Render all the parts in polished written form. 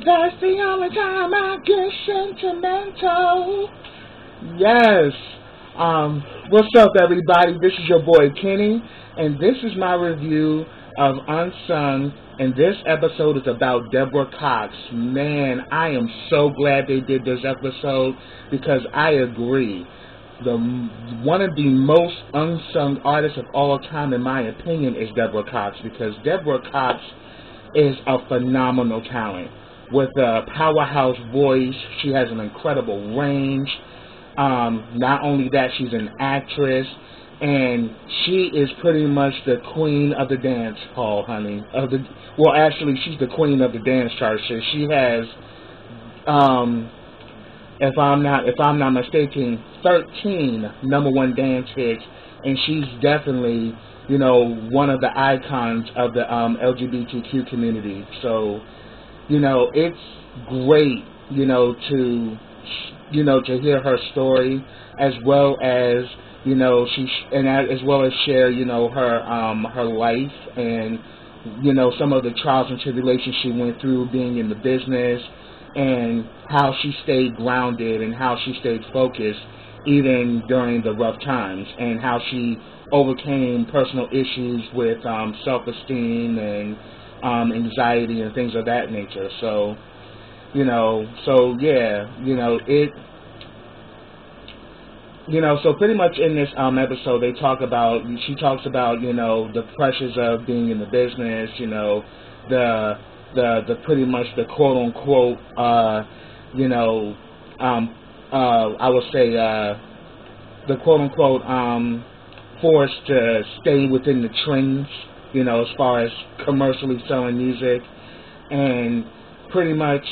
That's the only time I get sentimental. Yes. What's up, everybody? This is your boy Kenny, and this is my review of Unsung. And this episode is about Deborah Cox. Man, I am so glad they did this episode because I agree. One of the most unsung artists of all time, in my opinion, is Deborah Cox, because Deborah Cox is a phenomenal talent. With a powerhouse voice, she has an incredible range. Not only that, she's an actress, and she is pretty much the queen of the dance hall, honey. Well, actually, she's the queen of the dance chart. She has, if I'm not mistaken, 13 #1 dance hits, and she's definitely, one of the icons of the LGBTQ community. So, it's great, to hear her story, as well as, as well as share, her life and, some of the trials and tribulations she went through being in the business, and how she stayed grounded and how she stayed focused even during the rough times, and how she overcame personal issues with self-esteem and anxiety and things of that nature. So, so pretty much in this episode, she talks about, the pressures of being in the business, the pretty much the quote unquote, I would say, the quote unquote, forced to stay within the trends, as far as commercially selling music. And pretty much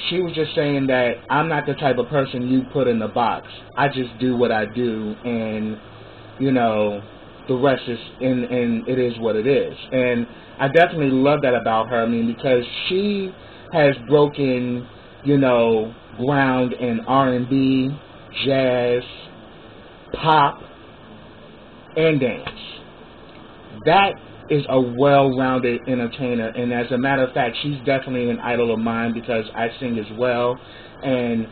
she was just saying that I'm not the type of person you put in the box. I just do what I do, and the rest is, and it is what it is. And I definitely love that about her. I mean, because she has broken, ground in R&B, jazz, pop, and dance. That is a well-rounded entertainer, and as a matter of fact, she's definitely an idol of mine because I sing as well. And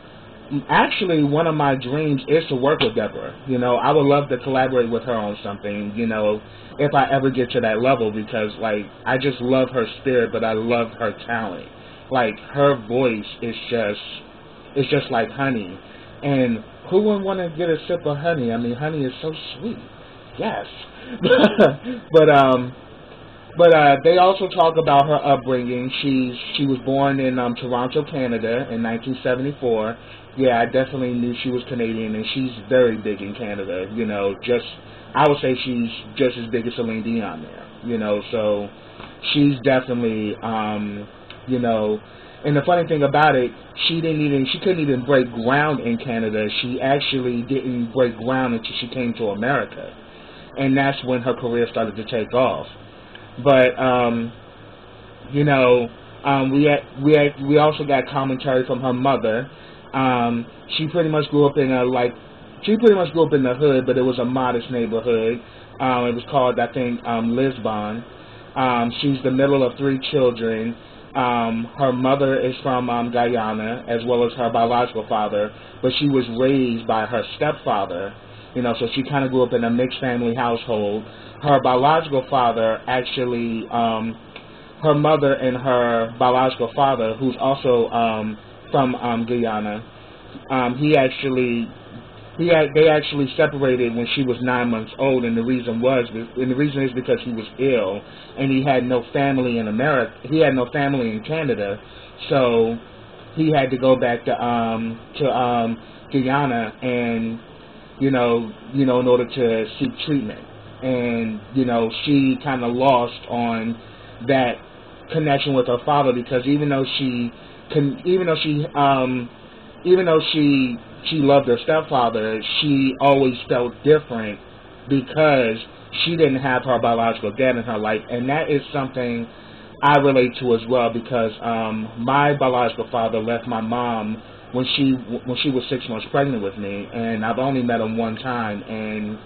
actually, one of my dreams is to work with Deborah. I would love to collaborate with her on something, if I ever get to that level, because, I just love her spirit, but I love her talent. Her voice is just like honey. And who wouldn't want to get a sip of honey? I mean, honey is so sweet. Yes. But they also talk about her upbringing. She was born in Toronto, Canada in 1974. Yeah, I definitely knew she was Canadian, and she's very big in Canada. I would say she's just as big as Celine Dion there. So she's definitely, and the funny thing about it, she couldn't even break ground in Canada. She actually didn't break ground until she came to America, and that's when her career started to take off. But we also got commentary from her mother. She pretty much grew up in the hood, but it was a modest neighborhood. It was called, I think, Lisbon. She's the middle of 3 children. Her mother is from Guyana, as well as her biological father, but she was raised by her stepfather. So she kind of grew up in a mixed family household. Her biological father actually, her mother and her biological father, who's also from Guyana, they actually separated when she was 9 months old, and the reason is because he was ill, and he had no family in America. He had no family in Canada, so he had to go back to Guyana, and in order to seek treatment. And she kind of lost on that connection with her father, because even though she loved her stepfather, she always felt different because she didn't have her biological dad in her life. And that is something I relate to as well, because my biological father left my mom when she was 6 months pregnant with me, and I've only met him one time, and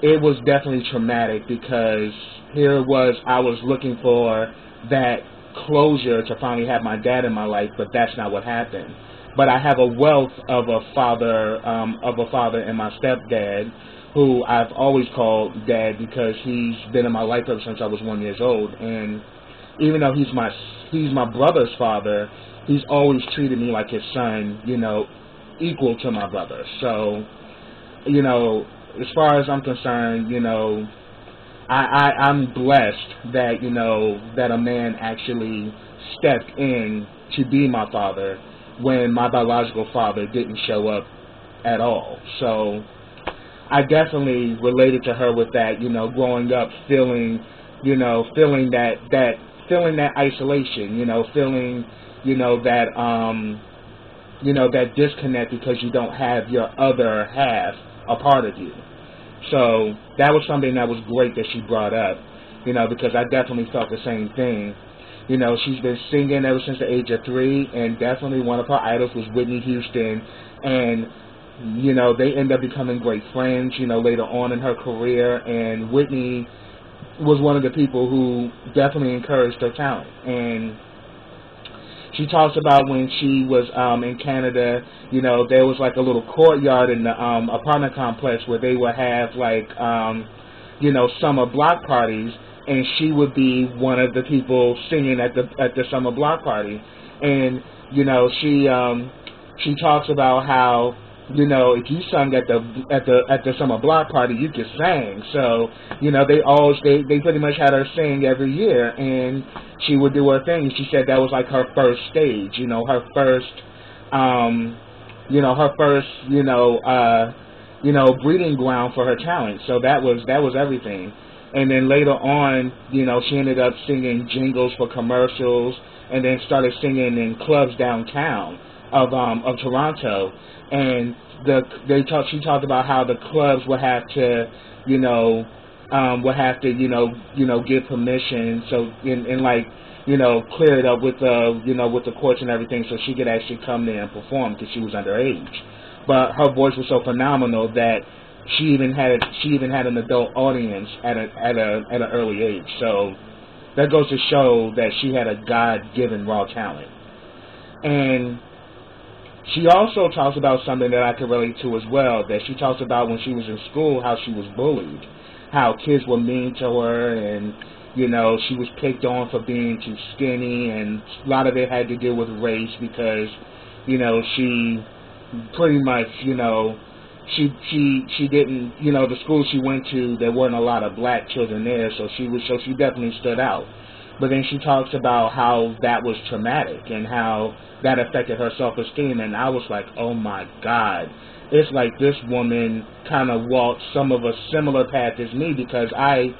it was definitely traumatic, because I was looking for that closure to finally have my dad in my life, but that's not what happened. But I have a wealth of a father and my stepdad, who I've always called Dad because he's been in my life ever since I was 1 year old. And even though he's my brother's father, he's always treated me like his son, equal to my brother. So, as far as I'm concerned, I'm blessed that, that a man actually stepped in to be my father when my biological father didn't show up at all. So I definitely related to her with that, growing up feeling that isolation, feeling, that disconnect because you don't have your other half a part of you. So that was something that was great that she brought up, because I definitely felt the same thing. She's been singing ever since the age of 3, and definitely one of her idols was Whitney Houston, and, they end up becoming great friends, later on in her career, and Whitney was one of the people who definitely encouraged her talent. And she talks about when she was in Canada, there was like a little courtyard in the apartment complex where they would have like, summer block parties, and she would be one of the people singing at the summer block party. And she talks about how, if you sung at the summer block party, you could sing. So, they pretty much had her sing every year, and she would do her thing. She said that was like her first stage, her first breeding ground for her talent. So that was everything. And then later on, she ended up singing jingles for commercials, and then started singing in clubs downtown of Toronto. And she talked about how the clubs would have to, give permission, so clear it up with the courts and everything, so she could actually come there and perform because she was underage. But her voice was so phenomenal that she even had an adult audience at an early age. So that goes to show that she had a God-given raw talent. And she also talks about something that I can relate to as well, that she talks about when she was in school, how she was bullied, how kids were mean to her, and, she was picked on for being too skinny, and a lot of it had to do with race because, she pretty much, she didn't, the school she went to, there weren't a lot of black children there, so she definitely stood out. But then she talks about how that was traumatic and how that affected her self-esteem, and I was like, oh my God. It's like this woman kind of walked some of a similar path as me, because I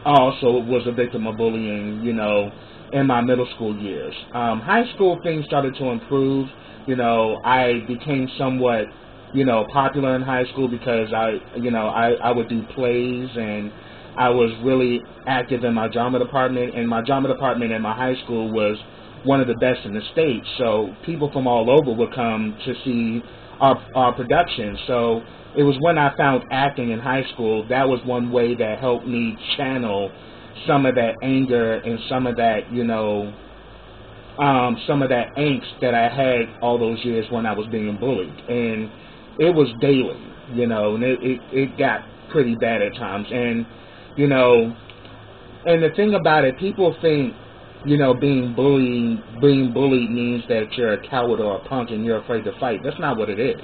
also was a victim of bullying, in my middle school years. High school, things started to improve. I became somewhat, popular in high school because I would do plays, and I was really active in my drama department, and my drama department in my high school was one of the best in the state. So people from all over would come to see our production. So it was when I found acting in high school, that was one way that helped me channel some of that anger and some of that, some of that angst that I had all those years when I was being bullied. And it was daily, and it got pretty bad at times. And, and the thing about it, people think, being bullied means that you're a coward or a punk and you're afraid to fight. That's not what it is.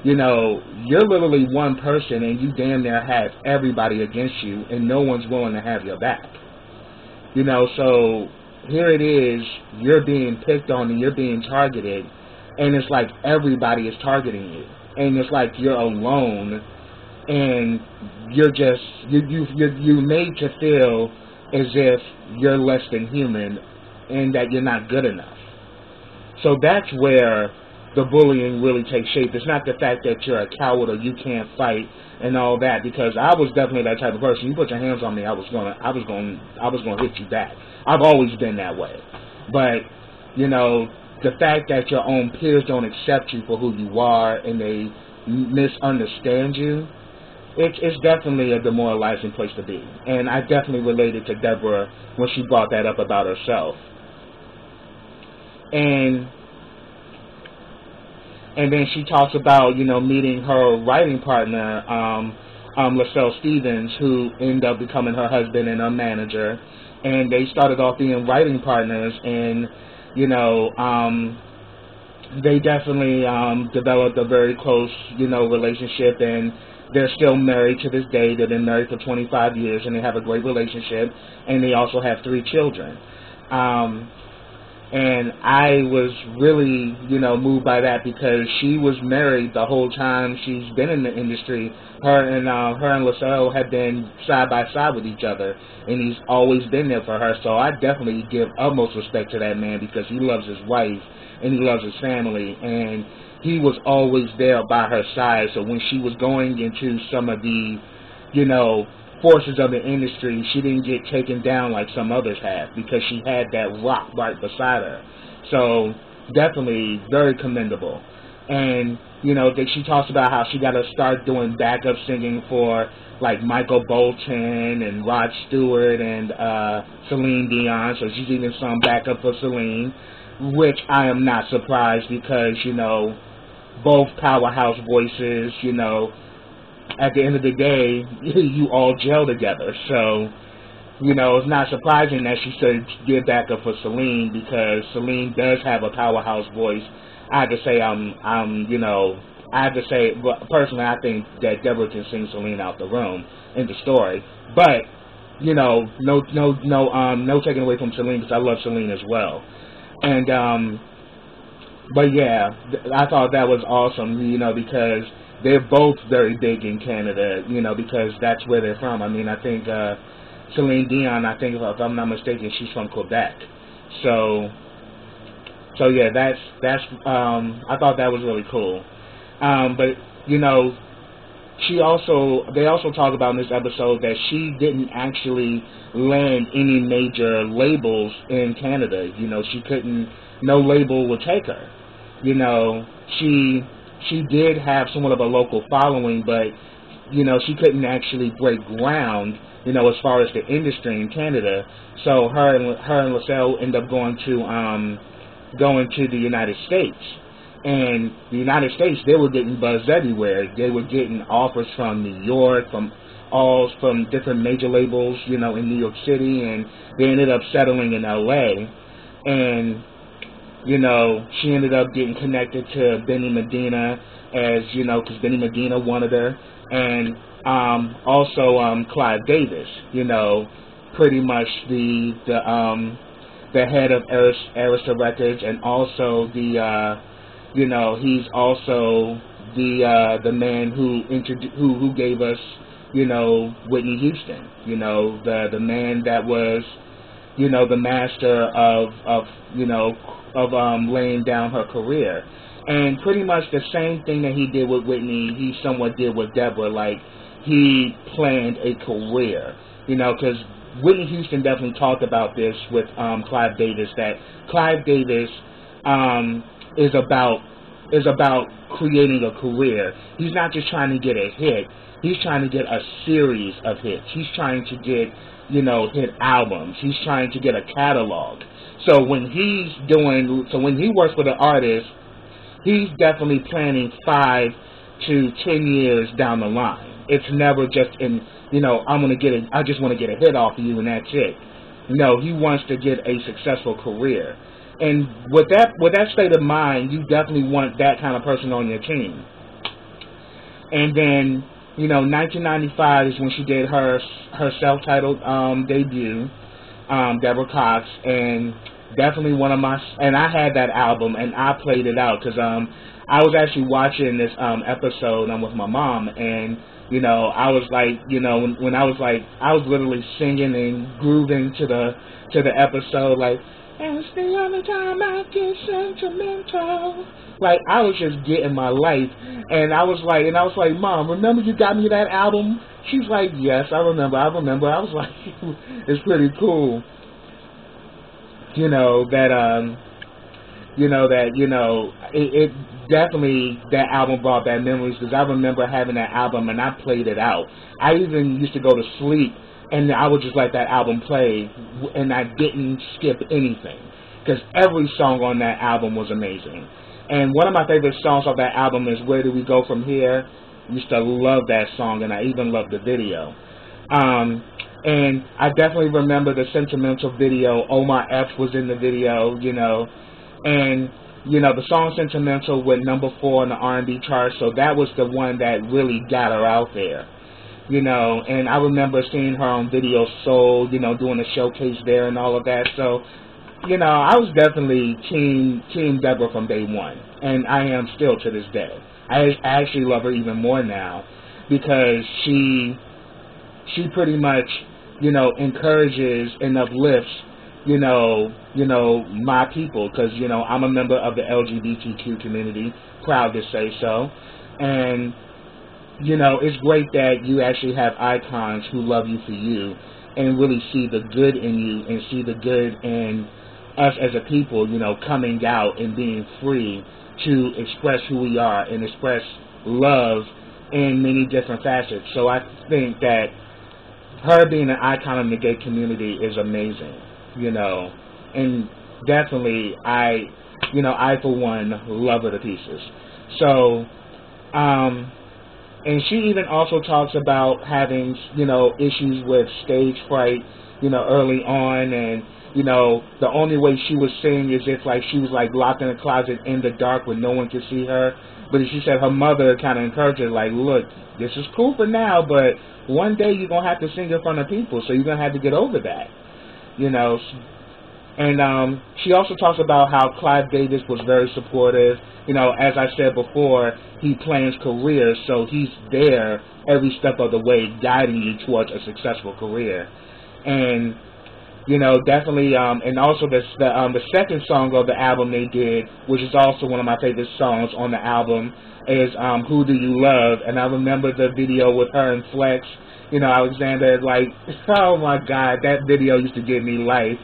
You're literally one person, and you damn near have everybody against you, and no one's willing to have your back. So here it is, you're being picked on and you're being targeted, and it's like everybody is targeting you, and it's like you're alone, and you're just you're made to feel as if you're less than human and that you're not good enough. So that's where the bullying really takes shape. It's not the fact that you're a coward or you can't fight and all that, because I was definitely that type of person. You put your hands on me, I was gonna hit you back. I've always been that way. But the fact that your own peers don't accept you for who you are and they misunderstand you, it's definitely a demoralizing place to be. And I definitely related to Deborah when she brought that up about herself. And then she talks about, meeting her writing partner, LaSalle Stevens, who ended up becoming her husband and her manager. And they started off being writing partners, and, they definitely developed a very close, relationship, and they're still married to this day. They've been married for 25 years, and they have a great relationship, and they also have 3 children. And I was really, moved by that, because she was married the whole time she's been in the industry. Her and LaSalle have been side by side with each other, and he's always been there for her. So I definitely give utmost respect to that man, because he loves his wife and he loves his family, and he was always there by her side. So when she was going into some of the, forces of the industry, she didn't get taken down like some others have, because she had that rock right beside her. So definitely very commendable. And that she talks about how she got to start doing backup singing for like Michael Bolton and Rod Stewart and Celine Dion. So she's even sung backup for Celine, which I am not surprised, because both powerhouse voices, at the end of the day, you all gel together. So, it's not surprising that she said give backup for Celine, because Celine does have a powerhouse voice. I have to say, personally, I think that Deborah can sing Celine out the room in the story. But, no taking away from Celine, because I love Celine as well. And, but yeah, I thought that was awesome, because they're both very big in Canada, because that's where they're from. I mean, I think Celine Dion, if I'm not mistaken, she's from Quebec. So yeah, that's I thought that was really cool. But they also talk about in this episode that she didn't actually land any major labels in Canada. She couldn't, no label would take her. She did have somewhat of a local following, but, she couldn't actually break ground, as far as the industry in Canada. So her and LaSalle ended up going to the United States. And the United States, they were getting buzzed everywhere. They were getting offers from New York, from different major labels, in New York City, and they ended up settling in L.A. And she ended up getting connected to Benny Medina, as, because Benny Medina wanted her, and also Clive Davis, pretty much the head of Arista Records, and also he's also the man who gave us, Whitney Houston, the man that was, the master of laying down her career. And pretty much the same thing that he did with Whitney, he somewhat did with Deborah. Like, he planned a career, because Whitney Houston definitely talked about this with Clive Davis, that Clive Davis is about creating a career. He's not just trying to get a hit. He's trying to get a series of hits. He's trying to get, hit albums. He's trying to get a catalog. So when he works with an artist, he's definitely planning 5 to 10 years down the line. It's never just in, I just want to get a hit off of you and that's it. No, he wants to get a successful career. And with that state of mind, you definitely want that kind of person on your team. And then, 1995 is when she did her self-titled debut, Deborah Cox, and definitely and I had that album and I played it out, because I was actually watching this episode with my mom, and I was like, when I was literally singing and grooving to the episode, like, and it's the only time I get sentimental. Like, I was just getting my life, and I was like, Mom, remember you got me that album? She's like, yes, I remember. I was like, it's pretty cool. It definitely, that album brought back memories, because I remember having that album and I played it out. I even used to go to sleep and I would just let that album play, and I didn't skip anything. because every song on that album was amazing. And one of my favorite songs off that album is Where Do We Go From Here? I used to love that song, and I even loved the video. And I definitely remember the sentimental video. Oh My F was in the video, you know. And, you know, the song Sentimental went number 4 on the R&B chart, so that was the one that really got her out there. You know, and I remember seeing her on Video Soul, you know, doing a showcase there and all of that. So, you know, I was definitely Team Deborah from day one, and I am still to this day. I actually love her even more now because she pretty much, you know, encourages and uplifts, you know, my people, because, you know, I'm a member of the LGBTQ community, proud to say so, and, you know, it's great that you actually have icons who love you for you and really see the good in you and see the good in us as a people, you know, coming out and being free to express who we are and express love in many different facets. So I think that her being an icon in the gay community is amazing, you know, and definitely I for one love her to pieces. So, and she even also talks about having, you know, issues with stage fright, you know, early on, and, you know, the only way she was sing is if, like, she was, like, locked in a closet in the dark where no one could see her. But she said her mother kind of encouraged her, like, look, this is cool for now, but one day you're going to have to sing in front of people, so you're going to have to get over that, you know. And she also talks about how Clive Davis was very supportive. You know, as I said before, he plans careers, so he's there every step of the way guiding you towards a successful career. And, you know, definitely, and also the second song of the album they did, which is also one of my favorite songs on the album, is Who Do You Love? And I remember the video with her and Flex, you know, Alexander, like, oh my God, that video used to give me life.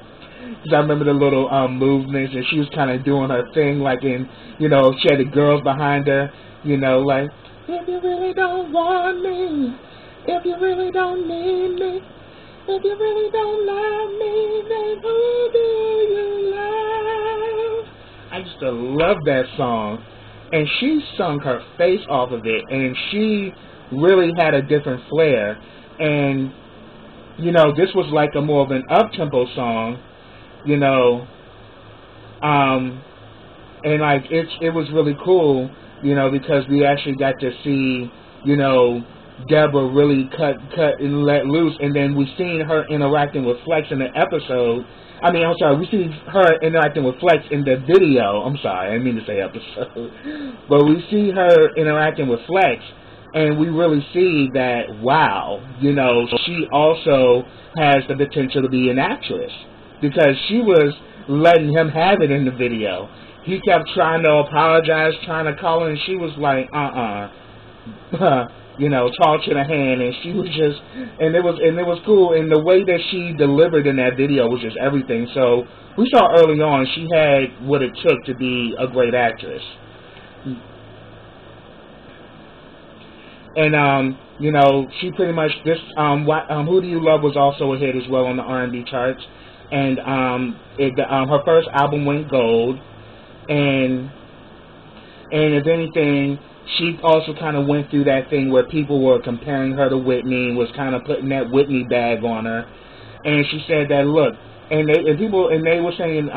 Because I remember the little movements, and she was kind of doing her thing, like in, you know, she had the girls behind her, you know, like, if you really don't want me, if you really don't need me, if you really don't love me, then who do you love? I used to love that song, and she sung her face off of it, and she really had a different flair, and, you know, this was like a more of an up-tempo song, you know, and like it was really cool, you know, because we actually got to see, you know, Deborah really cut and let loose, and then we seen her interacting with Flex in the episode. I mean, I'm sorry, we see her interacting with Flex in the video. I'm sorry, I didn't mean to say episode, but we see her interacting with Flex, and we really see that, wow, you know, she also has the potential to be an actress. Because she was letting him have it in the video. He kept trying to apologize, trying to call her, and she was like, you know, talk to the hand, and she was just, and it was cool, and the way that she delivered in that video was just everything. So we saw early on she had what it took to be a great actress. And you know, she pretty much Who Do You Love was also a hit as well on the R&B charts. And her first album went gold, and if anything, she also kind of went through that thing where people were comparing her to Whitney and was kind of putting that Whitney bag on her. And she said that, look, and they were saying,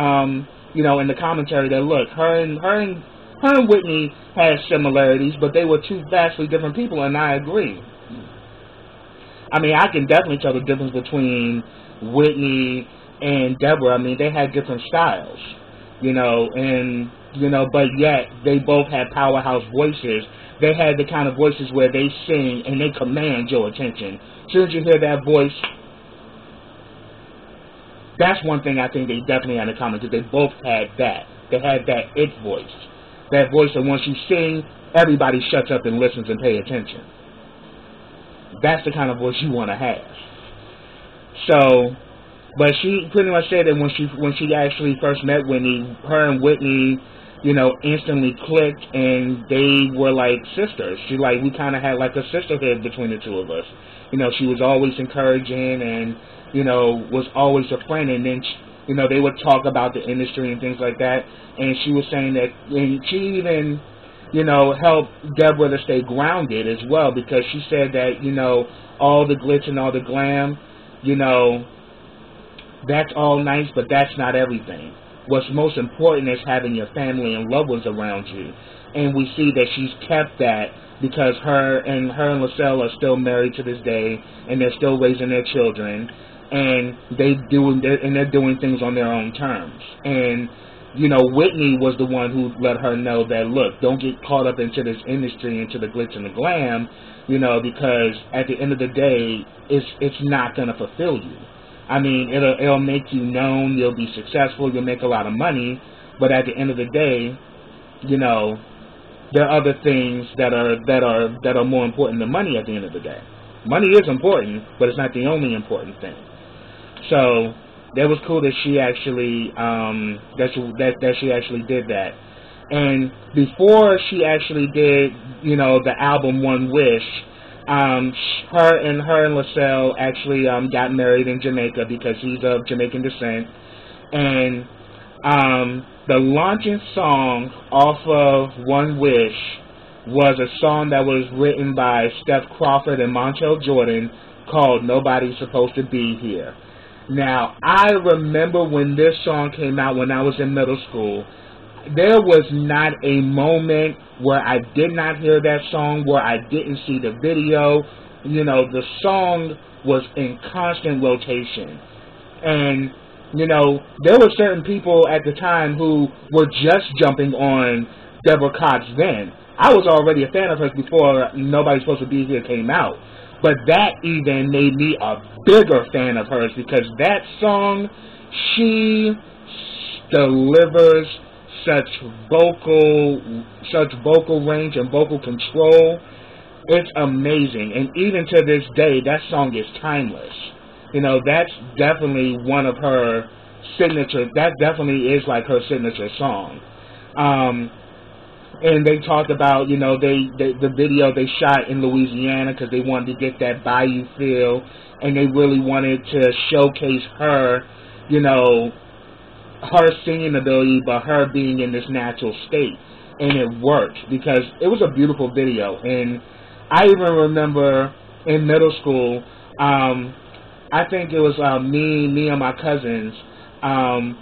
you know, in the commentary that, look, her and Whitney had similarities, but they were two vastly different people, and I agree. I mean, I can definitely tell the difference between Whitney and Deborah. I mean, they had different styles, you know, and, you know, but yet they both had powerhouse voices. They had the kind of voices where they sing and they command your attention. As soon as you hear that voice, that's one thing I think they definitely had in common, because they both had that. They had that it voice. That voice that once you sing, everybody shuts up and listens and pay attention. That's the kind of voice you want to have. So, but she pretty much said that when she actually first met Whitney, her and Whitney, you know, instantly clicked, and they were like sisters. We kind of had like a sisterhood between the two of us. You know, she was always encouraging, and, you know, was always a friend. And then You know, they would talk about the industry and things like that. And she was saying that, and she even, you know, helped Deborah to stay grounded as well, because she said that, you know, all the glitz and all the glam, you know, that's all nice, but that's not everything. What's most important is having your family and loved ones around you. And we see that she's kept that, because her and LaSalle are still married to this day, and they're still raising their children, and they're doing things on their own terms. And you know, Whitney was the one who let her know that, look, don't get caught up into this industry, into the glitz and the glam, you know, because at the end of the day, it's not going to fulfill you. I mean, it'll make you known, you'll be successful, you'll make a lot of money, but at the end of the day, you know, there are other things that are more important than money at the end of the day. Money is important, but it's not the only important thing. So that was cool that she actually that she actually did that. And before she actually did, you know, the album One Wish, her and LaSalle actually got married in Jamaica, because he's of Jamaican descent. And the launching song off of One Wish was a song that was written by Steph Crawford and Montel Jordan, called Nobody's Supposed to Be Here. Now, I remember when this song came out when I was in middle school, there was not a moment where I did not hear that song, where I didn't see the video. You know, the song was in constant rotation. And, you know, there were certain people at the time who were just jumping on Deborah Cox then. I was already a fan of hers before Nobody's Supposed to Be Here came out. But that even made me a bigger fan of hers, because that song, she delivers such vocal range and vocal control. It's amazing. And even to this day, that song is timeless. You know, that's definitely one of her signature, that definitely is like her signature song. And they talked about, you know, the video they shot in Louisiana because they wanted to get that bayou feel, and they really wanted to showcase her, you know, her singing ability, but her being in this natural state. And it worked, because it was a beautiful video. And I even remember in middle school, I think it was me and my cousins,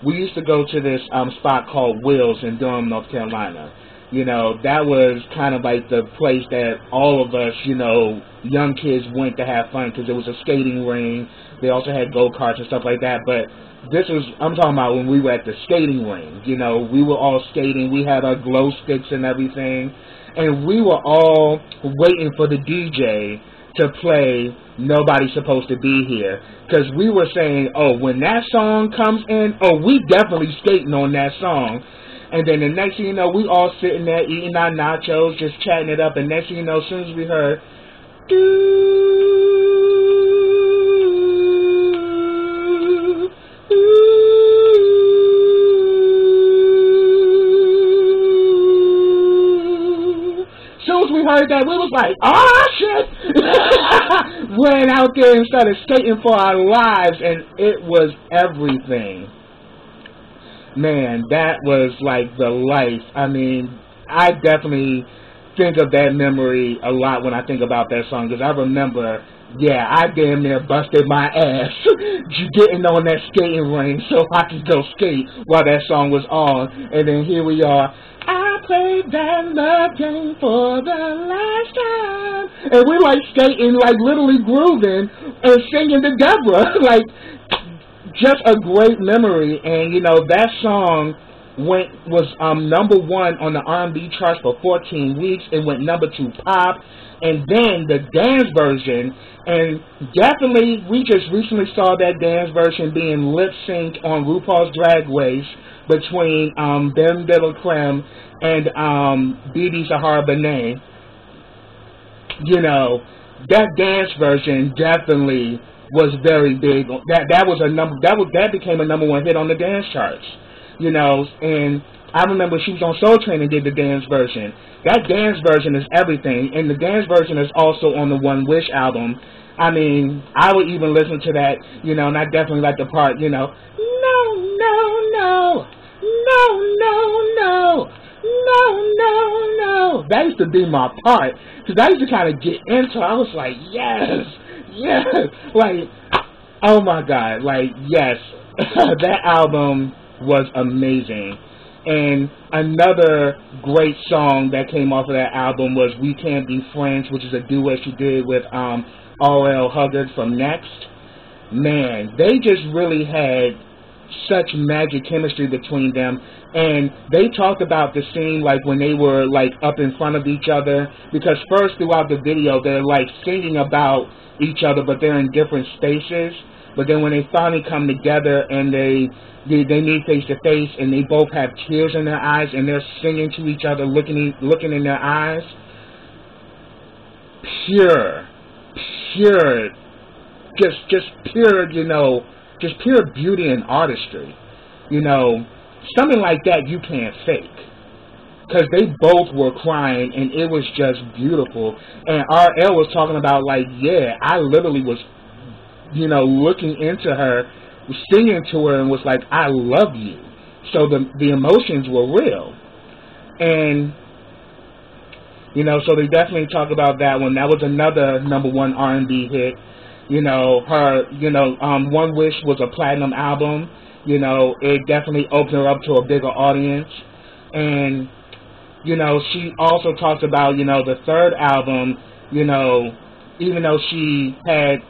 we used to go to this spot called Will's in Durham, North Carolina. You know, that was kind of like the place that all of us, you know, young kids went to have fun, because it was a skating ring. They also had go-karts and stuff like that. But this was, I'm talking about when we were at the skating ring. You know, we were all skating. We had our glow sticks and everything. And we were all waiting for the DJ to play Nobody's Supposed to Be Here. Because we were saying, oh, when that song comes in, oh, we definitely skating on that song. And then the next thing you know, we all sitting there eating our nachos, just chatting it up. And next thing you know, as soon as we heard, as soon as we heard that, we was like, oh shit! Ran out there and started skating for our lives, and it was everything. Man, that was like the life. I mean, I definitely think of that memory a lot when I think about that song, because I remember, yeah, I damn near busted my ass getting on that skating ring so I could go skate while that song was on. And then here we are. I played that love game for the last time. And we're like skating, like literally grooving and singing to Deborah. Like, just a great memory. And you know, that song was number 1 on the R&B charts for 14 weeks. It went number 2 pop, and then the dance version, and definitely we just recently saw that dance version being lip synced on RuPaul's Drag Race between Ben Little Creme and Bibi Zahara Benet. You know, that dance version definitely was very big. That became a number 1 hit on the dance charts. You know, and I remember she was on Soul Train and did the dance version. That dance version is everything, and the dance version is also on the One Wish album. I mean, I would even listen to that, you know, and I definitely like the part, you know, no, no, no, no, no, no, no, no. That used to be my part, because I used to kind of get into it. I was like, yes, yes, like, oh my God, like, yes, that album was amazing. And another great song that came off of that album was We Can't Be Friends, which is a duet she did with R.L. Huggard from Next. Man, they just really had such magic chemistry between them. And they talked about the scene like when they were like up in front of each other, because first throughout the video they're like singing about each other, but they're in different spaces. But then when they finally come together and they meet face to face, and they both have tears in their eyes, and they're singing to each other, looking in their eyes, pure, just pure, just pure beauty and artistry. Something like that you can't fake. Because they both were crying, and it was just beautiful. And R.L. was talking about, like, yeah, I literally was, looking into her, singing to her, and was like, I love you. So the emotions were real. And, so they definitely talk about that one. That was another #1 R&B hit. One Wish was a platinum album. It definitely opened her up to a bigger audience. And, she also talked about, the third album, even though she had,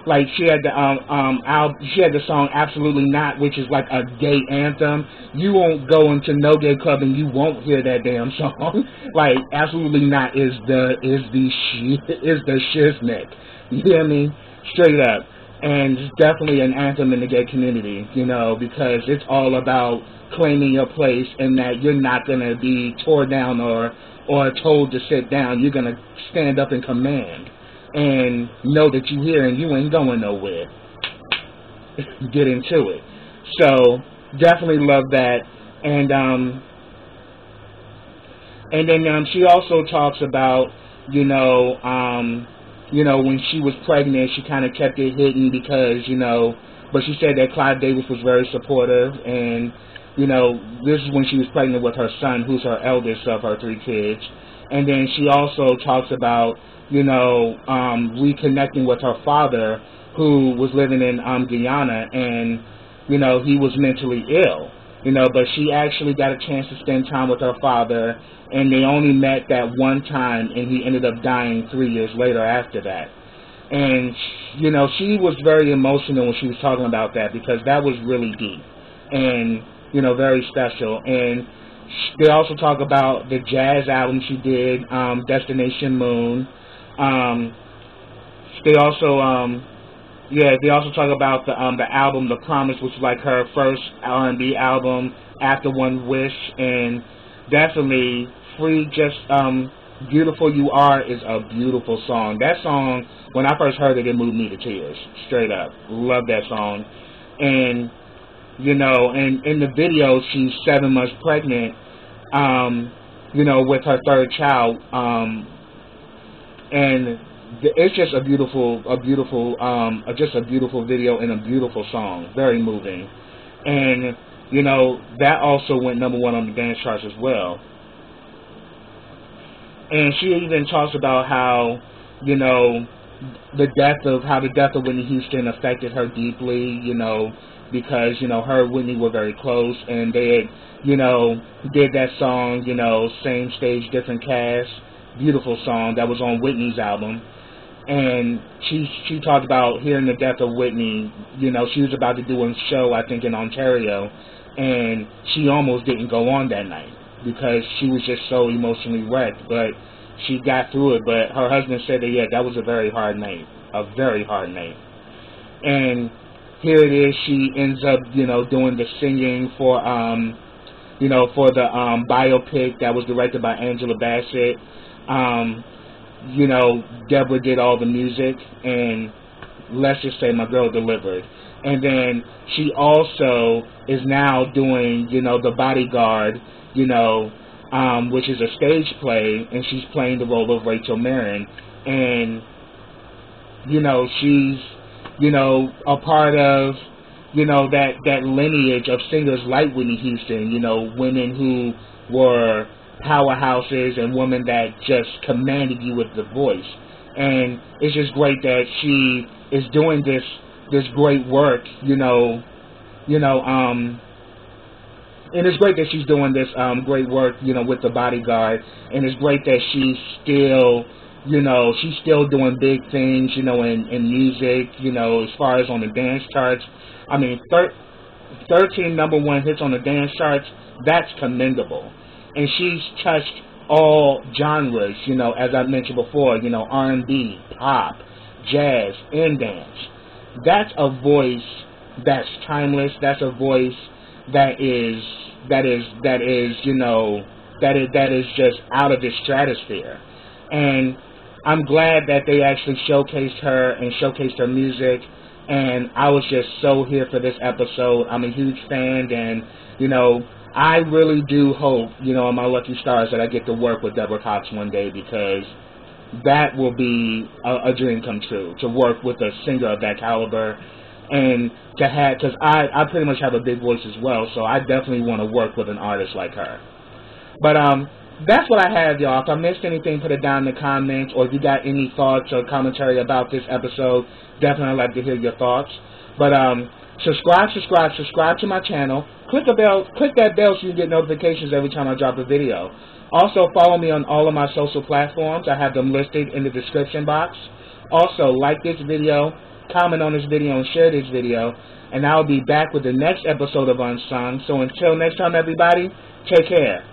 like she had the song Absolutely Not, which is like a gay anthem. You won't go into no gay club and you won't hear that damn song. Like, Absolutely Not is the shiznick. You hear me? Straight up. And it's definitely an anthem in the gay community, because it's all about claiming your place, and that you're not going to be tore down or told to sit down. You're going to stand up and command and know that you're here and you ain't going nowhere. Get into it. So definitely love that. And then she also talks about, when she was pregnant, she kind of kept it hidden because, but she said that Clive Davis was very supportive, and, this is when she was pregnant with her son, who's her eldest of her 3 kids. And then she also talks about, reconnecting with her father, who was living in Guyana, and, he was mentally ill. But she actually got a chance to spend time with her father, and they only met that one time, and he ended up dying 3 years later after that. And, she was very emotional when she was talking about that, because that was really deep and, very special. And they also talk about the jazz album she did, Destination Moon. They also talk about the album The Promise, which is like her first R&B album after One Wish, and definitely Free, just Beautiful You Are is a beautiful song. That song, when I first heard it, it moved me to tears, straight up. Love that song. And, and in the video, she's 7 months pregnant, with her 3rd child, and it's just a beautiful video and a beautiful song, very moving. And, that also went #1 on the dance charts as well. And she even talks about how, the death of Whitney Houston affected her deeply, because, her and Whitney were very close, and they had, did that song, Same Stage, Different Cast, beautiful song that was on Whitney's album. And she talked about hearing the death of Whitney. She was about to do a show, I think, in Ontario, and she almost didn't go on that night because she was just so emotionally wrecked. But she got through it. But her husband said that, yeah, that was a very hard night. And here it is. She ends up, doing the singing for, for the biopic that was directed by Angela Bassett. Deborah did all the music, and let's just say my girl delivered. And then she also is now doing, The Bodyguard, which is a stage play, and she's playing the role of Rachel Marin. And, she's, a part of, you know, that lineage of singers like Whitney Houston, you know, women who were powerhouses and women that just commanded you with the voice. And it's just great that she is doing this great work, and it's great that she's doing this great work, you know, with The Bodyguard, and it's great that she's still doing big things, you know, in music, you know, as far as on the dance charts. I mean, 13 #1 hits on the dance charts, that's commendable. And she's touched all genres, you know, as I mentioned before, you know, R&B, pop, jazz, and dance. That's a voice that's timeless. That's a voice that is just out of this stratosphere. And I'm glad that they actually showcased her and showcased her music, and I was just so here for this episode. I'm a huge fan, and, you know, I really do hope, you know, on my lucky stars that I get to work with Deborah Cox one day, because that will be a dream come true, to work with a singer of that caliber, and to have, because I pretty much have a big voice as well, so I definitely want to work with an artist like her. But that's what I have, y'all. If I missed anything, put it down in the comments, or if you got any thoughts or commentary about this episode, definitely like to hear your thoughts. But subscribe to my channel. Click that bell so you get notifications every time I drop a video. Also, follow me on all of my social platforms. I have them listed in the description box. Also, like this video, comment on this video, and share this video. And I'll be back with the next episode of Unsung. So until next time, everybody, take care.